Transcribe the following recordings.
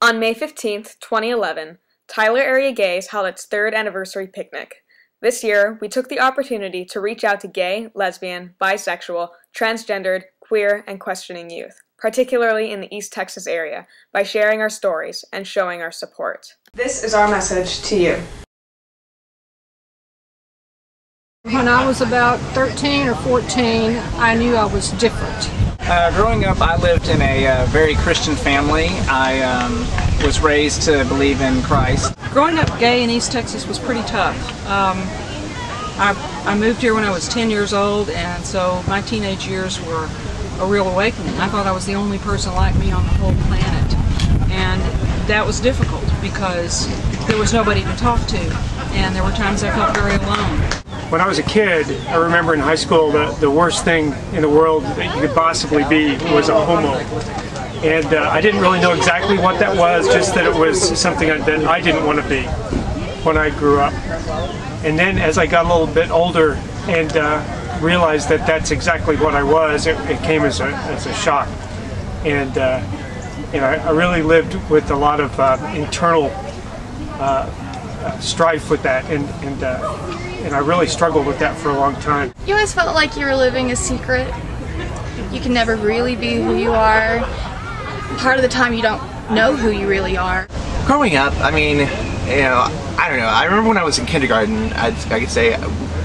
On May 15th, 2011, Tyler Area Gays held its 3rd anniversary picnic. This year, we took the opportunity to reach out to gay, lesbian, bisexual, transgendered, queer, and questioning youth, particularly in the East Texas area, by sharing our stories and showing our support. This is our message to you. When I was about 13 or 14, I knew I was different. Growing up, I lived in a very Christian family. I was raised to believe in Christ. Growing up gay in East Texas was pretty tough. I moved here when I was 10 years old, and so my teenage years were a real awakening. I thought I was the only person like me on the whole planet, and that was difficult because there was nobody to talk to, and there were times I felt very alone. When I was a kid, I remember in high school the worst thing in the world that you could possibly be was a homo. And I didn't really know exactly what that was, just that it was something that I didn't want to be when I grew up. And then as I got a little bit older and realized that that's exactly what I was, it came as a shock. And I really lived with a lot of internal strife with that, and I really struggled with that for a long time. You always felt like you were living a secret. You can never really be who you are. Part of the time you don't know who you really are. Growing up, I mean, I don't know. I remember when I was in kindergarten, I could say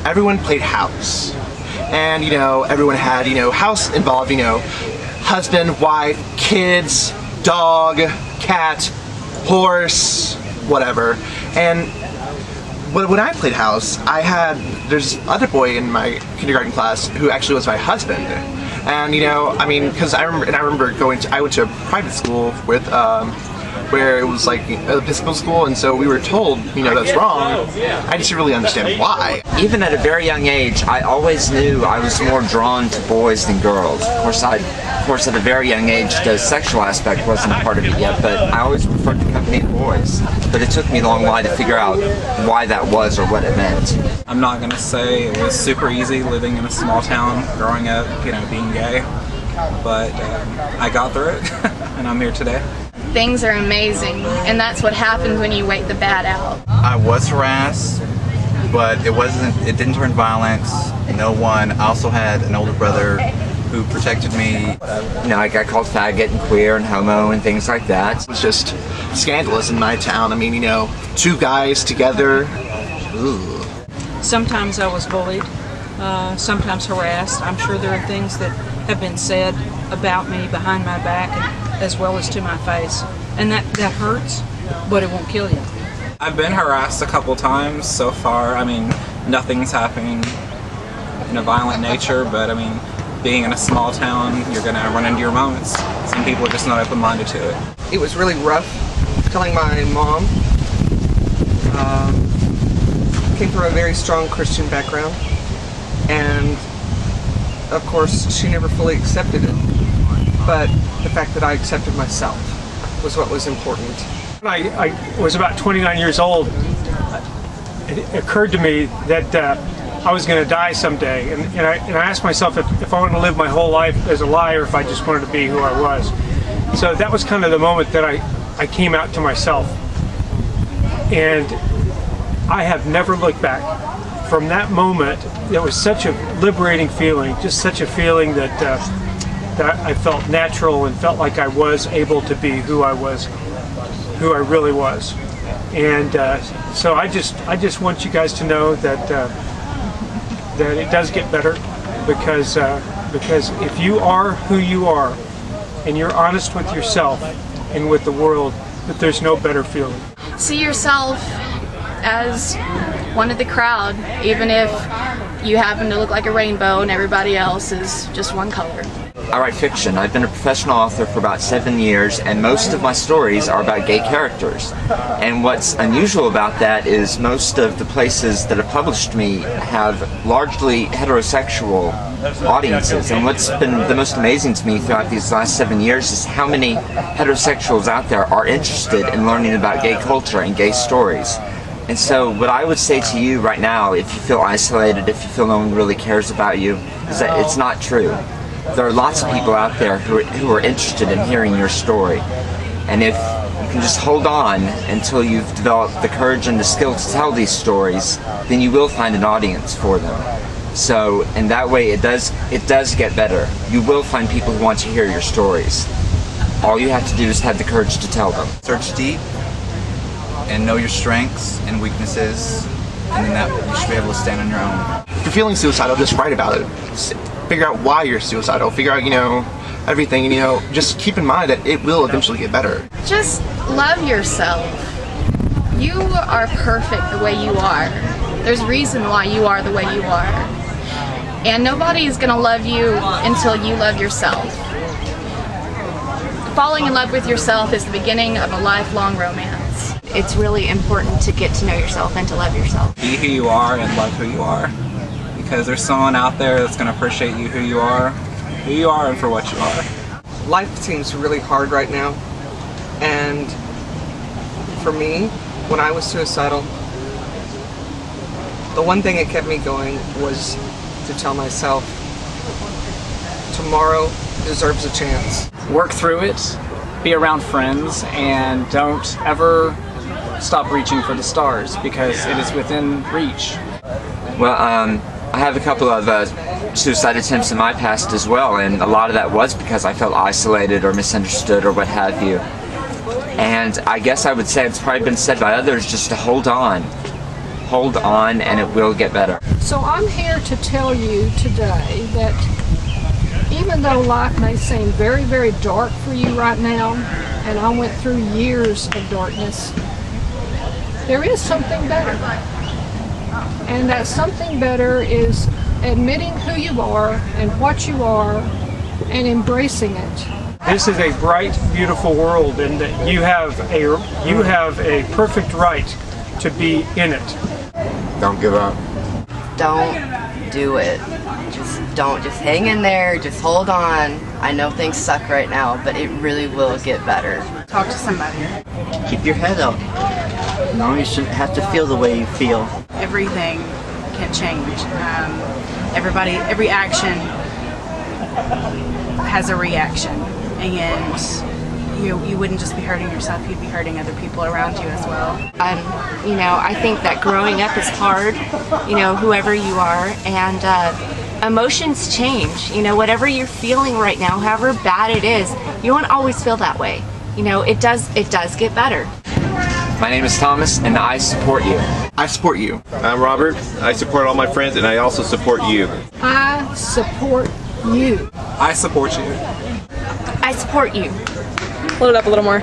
everyone played house. And, everyone had, house involved, husband, wife, kids, dog, cat, horse, whatever. And when I played house, there's other boy in my kindergarten class who actually was my husband. And because I remember I went to a private school with, where it was like an Episcopal school, and so we were told, that's wrong. I just didn't really understand why. Even at a very young age, I always knew I was more drawn to boys than girls. Of course, at a very young age, the sexual aspect wasn't a part of it yet, but I always preferred the company of boys. But it took me a long while to figure out why that was or what it meant. I'm not going to say it was super easy living in a small town, growing up, being gay, but I got through it, and I'm here today. Things are amazing, and that's what happens when you wait the bad out. I was harassed, but it didn't turn violent. No one. I also had an older brother who protected me. I got called faggot and queer and homo and things like that. It was just scandalous in my town. I mean, two guys together. Ooh. Sometimes I was bullied, sometimes harassed. I'm sure there are things that have been said about me behind my back as well as to my face. And that hurts, but it won't kill you. I've been harassed a couple times so far. I mean, nothing's happening in a violent nature, but I mean, being in a small town, you're going to run into your moments. Some people are just not open-minded to it. It was really rough telling my mom. Came from a very strong Christian background, and of course she never fully accepted it, but the fact that I accepted myself was what was important. When I was about 29 years old, it occurred to me that I was going to die someday, and I asked myself if I wanted to live my whole life as a lie or if I just wanted to be who I was. So that was kind of the moment that I came out to myself, and I have never looked back. From that moment, it was such a liberating feeling, just such a feeling that I felt natural and felt like I was able to be who I really was. And so I just want you guys to know that that it does get better, because if you are who you are and you're honest with yourself and with the world, that there's no better feeling. See yourself as one of the crowd, even if you happen to look like a rainbow and everybody else is just one color. I write fiction. I've been a professional author for about 7 years, and most of my stories are about gay characters. And what's unusual about that is most of the places that have published me have largely heterosexual audiences. And what's been the most amazing to me throughout these last 7 years is how many heterosexuals out there are interested in learning about gay culture and gay stories. And so what I would say to you right now, if you feel isolated, if you feel no one really cares about you, is that it's not true. There are lots of people out there who are interested in hearing your story. And if you can just hold on until you've developed the courage and the skill to tell these stories, then you will find an audience for them. So in that way, it does get better. You will find people who want to hear your stories. All you have to do is have the courage to tell them. Search deep and know your strengths and weaknesses, and then that you should be able to stand on your own. If you're feeling suicidal, just write about it. Just figure out why you're suicidal. Figure out, everything, just keep in mind that it will eventually get better. Just love yourself. You are perfect the way you are. There's a reason why you are the way you are. And nobody is going to love you until you love yourself. Falling in love with yourself is the beginning of a lifelong romance. It's really important to get to know yourself and to love yourself. Be who you are and love who you are. Because there's someone out there that's going to appreciate you who you are and for what you are. Life seems really hard right now, and for me, when I was suicidal, the one thing that kept me going was to tell myself, tomorrow deserves a chance. Work through it, be around friends, and don't ever stop reaching for the stars, because it is within reach. Well, I have a couple of suicide attempts in my past as well, and a lot of that was because I felt isolated or misunderstood or what have you. And I guess I would say it's probably been said by others just to hold on. Hold on and it will get better. So I'm here to tell you today that even though life may seem very, very dark for you right now, and I went through years of darkness, there is something better. And that something better is admitting who you are and what you are and embracing it. This is a bright, beautiful world, and that you have a perfect right to be in it. Don't give up. Don't do it. Just hang in there, just hold on. I know things suck right now, but it really will get better. Talk to somebody. Keep your head up. No, you shouldn't have to feel the way you feel. Everything can change. Every action has a reaction, and you wouldn't just be hurting yourself, you'd be hurting other people around you as well. I think that growing up is hard, whoever you are, and emotions change. Whatever you're feeling right now, however bad it is, you don't always feel that way. It does get better. My name is Thomas, and I support you. I support you. I'm Robert. I support all my friends, and I also support you. I support you. I support you. I support you. Hold it up a little more.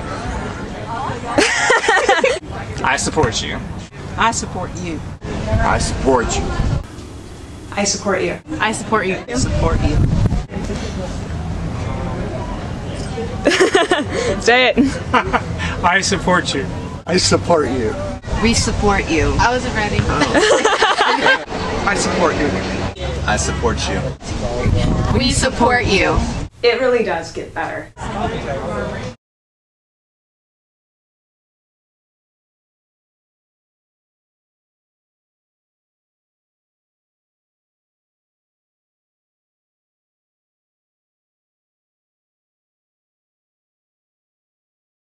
I support you. I support you. I support you. I support you. I support you. I support you. Say it. I support you. I support you. We support you. I wasn't ready. I support you. I support you. We support you. It really does get better.